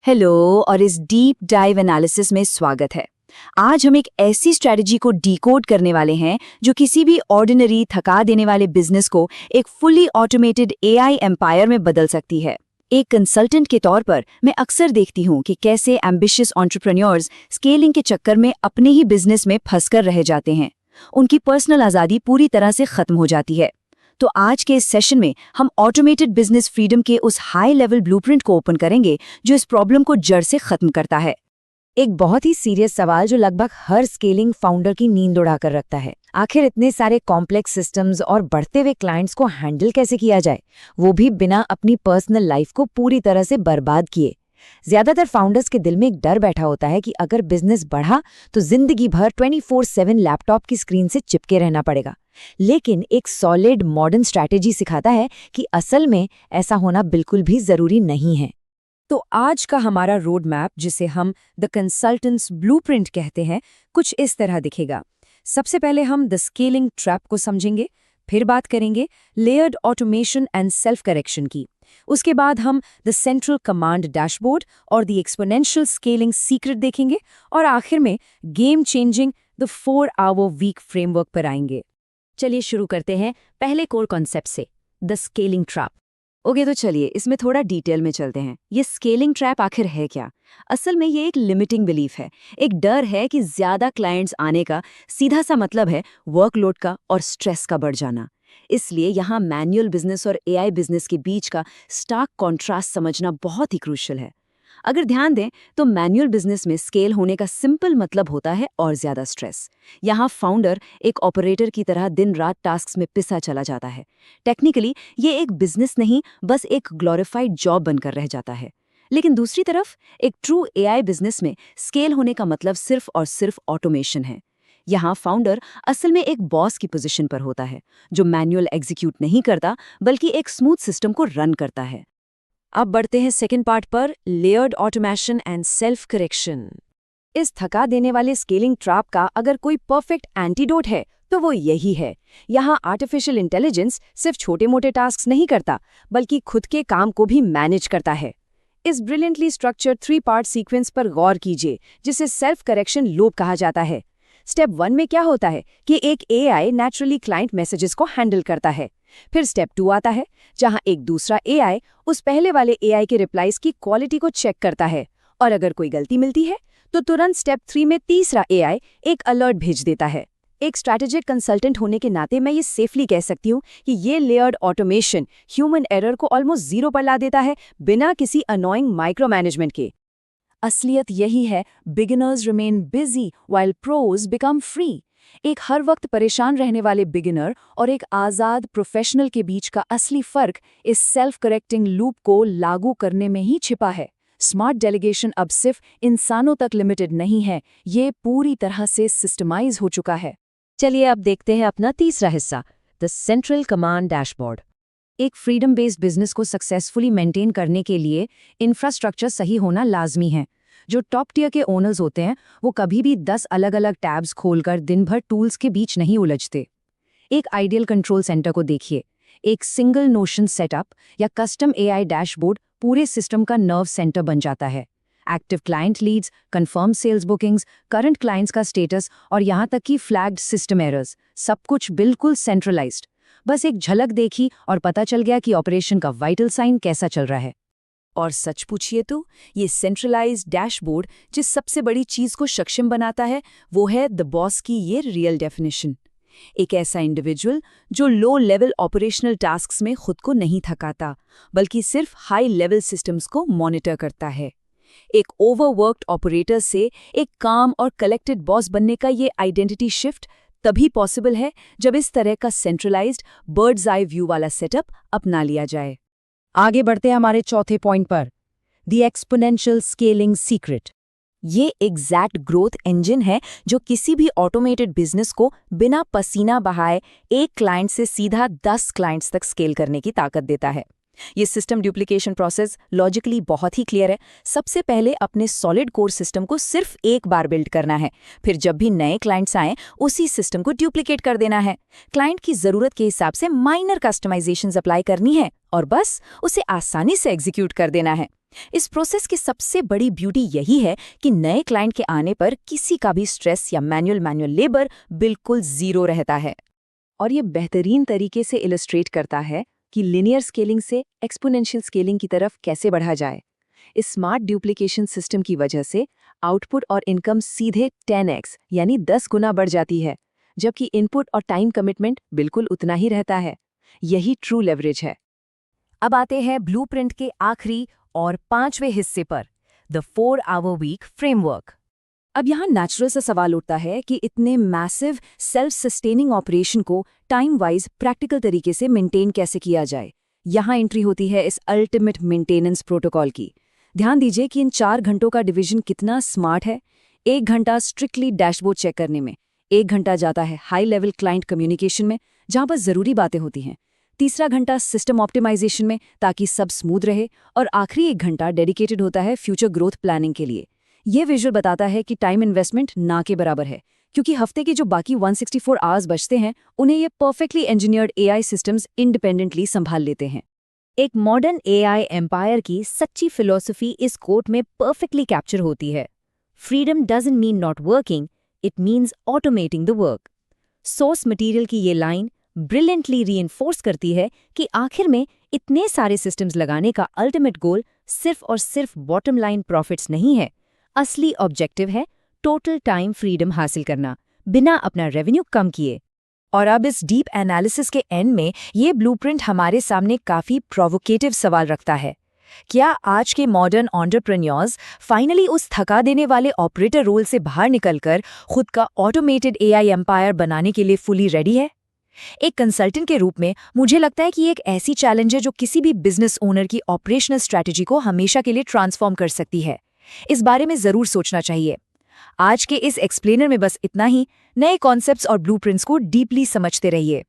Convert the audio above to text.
Hello और इस deep dive analysis में स्वागत है। आज हम एक ऐसी स्ट्रेटजी को डिकोड करने वाले हैं जो किसी भी ऑर्डिनरी थका देने वाले बिजनेस को एक फुली ऑटोमेटेड एआई एम्पायर में बदल सकती है। एक कंसल्टेंट के तौर पर मैं अक्सर देखती हूँ कि कैसे एम्बिशियस एंटरप्रेन्योर्स स्केलिंग के चक्कर में अपने ही बिजनेस में फंसकर रह जाते हैं। उनकी पर्सनल आज़ादी पूरी तरह से खत्म हो जाती है। तो आज के इस सेशन में हम ऑटोमेटेड बिजनेस फ्रीडम के उस हाई लेवल ब्लूप्रिंट को ओपन करेंगे जो इस प्रॉब्लम को जड़ से खत्म करता है। एक बहुत ही सीरियस सवाल जो लगभग हर स्केलिंग फाउंडर की नींद उड़ा कर रखता है। आखिर इतने सारे कॉम्प्लेक्स सिस्टम्स और बढ़ते हुए क्लाइंट्स को हैंडल कैसे किया जाए, वो भी बिना अपनी पर्सनल लाइफ को पूरी तरह से बर्बाद किए। ज्यादातर फाउंडर्स के दिल में एक डर बैठा होता है कि अगर बिजनेस बढ़ा तो जिंदगी भर 24/7 लैपटॉप की स्क्रीन से चिपके रहना पड़ेगा। लेकिन एक सॉलिड मॉडर्न स्ट्रैटेजी सिखाता है कि असल में ऐसा होना बिल्कुल भी जरूरी नहीं है। तो आज का हमारा रोड मैप, जिसे हम द कंसल्टेंट्स ब्लूप्रिंट कहते हैं, कुछ इस तरह दिखेगा। सबसे पहले हम द स्केलिंग ट्रैप को समझेंगे, फिर बात करेंगे layered automation and self correction की। उसके बाद हम द सेंट्रल कमांड डैशबोर्ड और द एक्सपोनेंशियल स्केलिंग सीक्रेट देखेंगे, और आखिर में game changing the 4-hour week framework पर आएंगे। चलिए शुरू करते हैं पहले कोर कॉन्सेप्ट से, द स्केलिंग ट्रैप। ओके, तो चलिए इसमें थोड़ा डिटेल में चलते हैं। ये स्केलिंग ट्रैप आखिर है क्या? असल में ये एक लिमिटिंग बिलीफ है, एक डर है कि ज्यादा क्लाइंट्स आने का सीधा सा मतलब है वर्कलोड का और स्ट्रेस का बढ़ जाना। इसलिए यहाँ मैनुअल बिजनेस और एआई बिजनेस के बीच का स्टार्क कॉन्ट्रास्ट समझना बहुत ही क्रूशियल है। अगर ध्यान दें तो मैनुअल बिजनेस में स्केल होने का सिंपल मतलब होता है और ज्यादा स्ट्रेस। यहाँ फाउंडर एक ऑपरेटर की तरह दिन रात टास्क्स में पिसा चला जाता है। टेक्निकली ये एक बिजनेस नहीं, बस एक ग्लोरिफाइड जॉब बनकर रह जाता है। लेकिन दूसरी तरफ एक ट्रू एआई बिजनेस में स्केल होने का मतलब सिर्फ और सिर्फ ऑटोमेशन है। यहाँ फाउंडर असल में एक बॉस की पोजीशन पर होता है, जो मैनुअल एग्जीक्यूट नहीं करता बल्कि एक स्मूथ सिस्टम को रन करता है। अब बढ़ते हैं सेकंड पार्ट पर, layered automation and self correction. इस थका देने वाले स्केलिंग ट्रैप का अगर कोई परफेक्ट एंटीडोट है तो वो यही है। यहाँ आर्टिफिशियल इंटेलिजेंस सिर्फ छोटे मोटे टास्क नहीं करता, बल्कि खुद के काम को भी मैनेज करता है। इस ब्रिलियंटली स्ट्रक्चर्ड 3-part सीक्वेंस पर गौर कीजिए, जिसे सेल्फ करेक्शन लूप कहा जाता है। स्टेप 1 में क्या होता है कि एक एआई नेचुरली क्लाइंट मैसेजेस को हैंडल करता है। फिर स्टेप 2 आता है, जहां एक दूसरा एआई उस पहले वाले एआई के रिप्लाईज की क्वालिटी को चेक करता है, और अगर कोई गलती मिलती है तो तुरंत स्टेप 3 में तीसरा एआई एक अलर्ट भेज देता है। एक स्ट्रैटेजिक कंसल्टेंट होने के नाते मैं ये सेफली कह सकती हूँ कि ये लेयर्ड ऑटोमेशन ह्यूमन एरर को ऑलमोस्ट जीरो पर ला देता है, बिना किसी अनोइंग माइक्रो मैनेजमेंट के। असलियत यही है, beginners remain busy while pros become free. एक हर वक्त परेशान रहने वाले बिगिनर और एक आज़ाद प्रोफेशनल के बीच का असली फर्क इस सेल्फ करेक्टिंग लूप को लागू करने में ही छिपा है। स्मार्ट डेलीगेशन अब सिर्फ इंसानों तक लिमिटेड नहीं है, ये पूरी तरह से सिस्टमाइज हो चुका है। चलिए अब देखते हैं अपना तीसरा हिस्सा, द सेंट्रल कमांड डैशबोर्ड। एक फ्रीडम बेस्ड बिजनेस को सक्सेसफुली मेंटेन करने के लिए इंफ्रास्ट्रक्चर सही होना लाजमी है। जो टॉप टियर के ओनर्स होते हैं वो कभी भी 10 अलग अलग टैब्स खोलकर दिन भर टूल्स के बीच नहीं उलझते। एक आइडियल कंट्रोल सेंटर को देखिए। एक सिंगल नोशन सेटअप या कस्टम एआई डैशबोर्ड पूरे सिस्टम का नर्व सेंटर बन जाता है। Active client leads, confirm sales bookings, current clients का स्टेटस और यहाँ तक कि फ्लैग्ड सिस्टम एरर्स, सब कुछ बिल्कुल सेंट्रलाइज्ड। बस एक झलक देखी और पता चल गया कि ऑपरेशन का वाइटल साइन कैसा चल रहा है। और सच पूछिए तो ये सेंट्रलाइज्ड डैशबोर्ड जिस सबसे बड़ी चीज को सक्षम बनाता है वो है द बॉस की ये रियल डेफिनेशन। एक ऐसा इंडिविजुअल जो लो लेवल ऑपरेशनल टास्क्स में खुद को नहीं थकाता, बल्कि सिर्फ हाई लेवल सिस्टम्स को मॉनिटर करता है। एक ओवरवर्क्ड ऑपरेटर से एक काम और कलेक्टेड बॉस बनने का ये आइडेंटिटी शिफ्ट तभी पॉसिबल है जब इस तरह का सेंट्रलाइज्ड बर्ड्स आई व्यू वाला सेटअप अपना लिया जाए। आगे बढ़ते हैं हमारे चौथे पॉइंट पर, द एक्सपोनेंशियल स्केलिंग सीक्रेट। ये एग्जैक्ट ग्रोथ इंजन है जो किसी भी ऑटोमेटेड बिजनेस को बिना पसीना बहाए एक क्लाइंट से सीधा 10 क्लाइंट्स तक स्केल करने की ताकत देता है। ये सिस्टम डुप्लीकेशन प्रोसेस लॉजिकली बहुत ही क्लियर है। सबसे पहले अपने सॉलिड कोर सिस्टम को सिर्फ एक बार बिल्ड करना है, फिर जब भी नए क्लाइंट्स आएं उसी सिस्टम को डुप्लीकेट कर देना है। क्लाइंट की जरूरत के हिसाब से माइनर कस्टमाइजेशंस अप्लाई करनी है और बस उसे आसानी से एग्जीक्यूट कर देना है। इस प्रोसेस की सबसे बड़ी ब्यूटी यही है कि नए क्लाइंट के आने पर किसी का भी स्ट्रेस या मैनुअल लेबर बिल्कुल जीरो रहता है। और ये बेहतरीन तरीके से इलस्ट्रेट करता है कि लिनियर स्केलिंग से एक्सपोनेंशियल स्केलिंग की तरफ कैसे बढ़ा जाए। इस स्मार्ट डुप्लीकेशन सिस्टम की वजह से आउटपुट और इनकम सीधे 10x यानी 10 गुना बढ़ जाती है, जबकि इनपुट और टाइम कमिटमेंट बिल्कुल उतना ही रहता है। यही ट्रू लेवरेज है। अब आते हैं ब्लूप्रिंट के आखिरी और 5वें हिस्से पर, द 4-hour वीक फ्रेमवर्क। अब यहाँ नेचुरल सा सवाल उठता है कि इतने मैसिव सेल्फ सस्टेनिंग ऑपरेशन को टाइम वाइज प्रैक्टिकल तरीके से मेंटेन कैसे किया जाए। यहाँ एंट्री होती है इस अल्टीमेट मेंटेनेंस प्रोटोकॉल की। ध्यान दीजिए कि इन 4 घंटों का डिवीजन कितना स्मार्ट है। 1 घंटा स्ट्रिक्टली डैशबोर्ड चेक करने में, 1 घंटा जाता है हाई लेवल क्लाइंट कम्युनिकेशन में जहाँ पर ज़रूरी बातें होती हैं, तीसरा घंटा सिस्टम ऑप्टिमाइजेशन में ताकि सब स्मूथ रहे, और आखिरी 1 घंटा डेडिकेटेड होता है फ्यूचर ग्रोथ प्लानिंग के लिए। ये विजुअल बताता है कि टाइम इन्वेस्टमेंट ना के बराबर है, क्योंकि हफ्ते के जो बाकी 164 आवर्स बचते हैं उन्हें ये perfectly engineered AI systems independently संभाल लेते हैं। एक मॉडर्न एआई एम्पायर की सच्ची फिलॉसफी इस कोट में परफेक्टली कैप्चर होती है। Freedom doesn't mean not working, it means automating the work. Source material की ये लाइन ब्रिलियंटली रीइंफोर्स करती है कि आखिर में इतने सारे सिस्टम्स लगाने का अल्टीमेट गोल सिर्फ और सिर्फ बॉटम लाइन प्रॉफिट्स नहीं है। असली ऑब्जेक्टिव है टोटल टाइम फ्रीडम हासिल करना, बिना अपना रेवेन्यू कम किए। और अब इस डीप एनालिसिस के एंड में ये ब्लूप्रिंट हमारे सामने काफी प्रोवोकेटिव सवाल रखता है। क्या आज के मॉडर्न एंटरप्रेन्योर्स फाइनली उस थका देने वाले ऑपरेटर रोल से बाहर निकलकर खुद का ऑटोमेटेड एआई एम्पायर बनाने के लिए फुली रेडी है? एक कंसल्टेंट के रूप में मुझे लगता है कि ये एक ऐसी चैलेंज है जो किसी भी बिजनेस ओनर की ऑपरेशनल स्ट्रैटेजी को हमेशा के लिए ट्रांसफॉर्म कर सकती है। इस बारे में जरूर सोचना चाहिए। आज के इस एक्सप्लेनर में बस इतना ही। नए कॉन्सेप्ट्स और ब्लूप्रिंट्स को डीपली समझते रहिए।